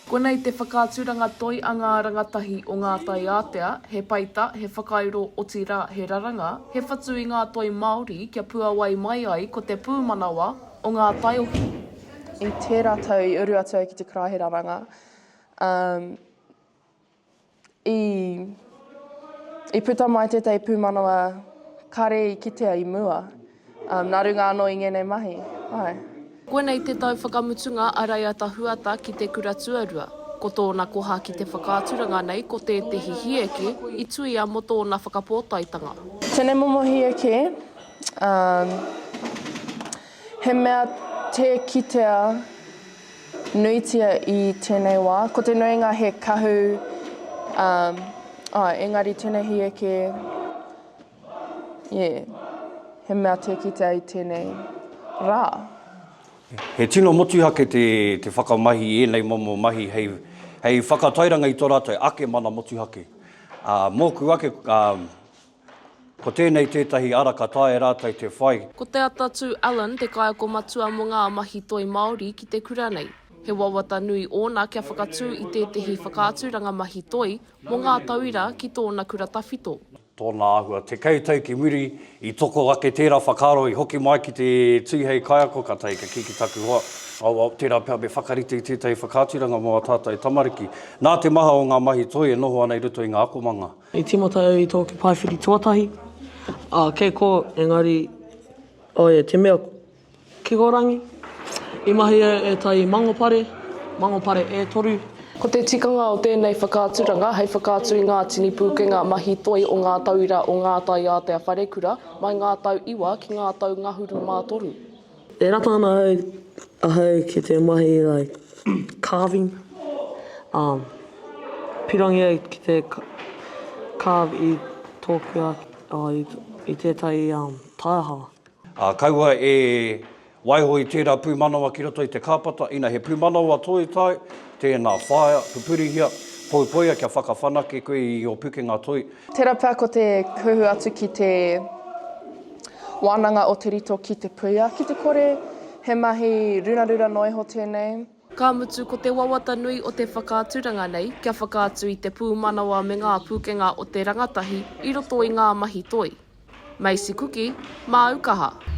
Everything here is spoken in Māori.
Konei te whakāturanga toi a ngā rangatahi o ngā tai ātea, he paita, he whakairo o ti rā he raranga, he whatu i ngā toi Māori kia puawai mai ai ko te pūmanawa o ngā taiohi. I tērā tau i uru atu ki te karaheraranga, i puta mai tētai pūmanawa kare i kitea i mua, nā runga anō i ngenei mahi. Ai. Koe nei te tau whakamutunga araia ta huata ki te kura tuarua. Ko tōna koha ki te whakāturanga nei ko te hihieke i tuia mo tōna whakapōtaitanga. Tēnei momo hieke, he mea te kitea nuitia i tēnei wā. Ko te nuinga he kahu, engari tēnei hieke, he mea te kitea i tēnei rā. He tino motuhake te whakamahi e nei momo mahi hei whakatairanga i tō rātou ake mana motuhake. Mōku ake, ko tēnei tētahi ara ka tae rātou te whai. Ko te atatu Alan te kaiako matua mo ngā mahi toi Māori ki te kura nei. He wawata nui ōna kia whakatū i tētahi whakāturanga mahi toi mo ngā tauira ki tōna kura tawhito. Tōna āhua, te kautau ki muri i toko ake tērā whakaro i hoki mai ki te tūhei kaiako ka tai ka kiki taku hoa. Tērā pēr me whakarite i tētai whakāturanga mō tātai tamariki. Nā te maha o ngā mahi toi e noho ana i ruto i ngā akomanga. I timotau i tōku paiwhiri tuatahi. Kei ko, engari, te mea kigorangi. I mahi e tai mangopare e toru. Ko te tikanga o tēnei whakāturanga, hei whakātu i ngā tini pūkenga mahi toi o ngā tauira o ngā tai ātea wharekura, mai ngā tau iwa ki ngā tau ngahuru mātoru. E rata ana ahau ki te mahi carving. Pirangi ai ki te carve i tōku i tētai taiahawa. Kaua e waiho i tērā pūmanawa ki roto i te kāpata, ina he pūmanawa toi tai, tēnā whaia, pupurihia, poipoia kia whakawhanake koe i o pukenga toi. Tērā pēr ko te kuhu atu ki te wānanga o te rito ki te puia. Ki te kore, he mahi runa noiho tēnei. Ka mutu ko te wawata nui o te whakāturanga nei, kia whakātu i te pūmanawa me ngā pūkenga o te rangatahi i roto i ngā mahi toi. Maisi Kuki, Mā Ukaha.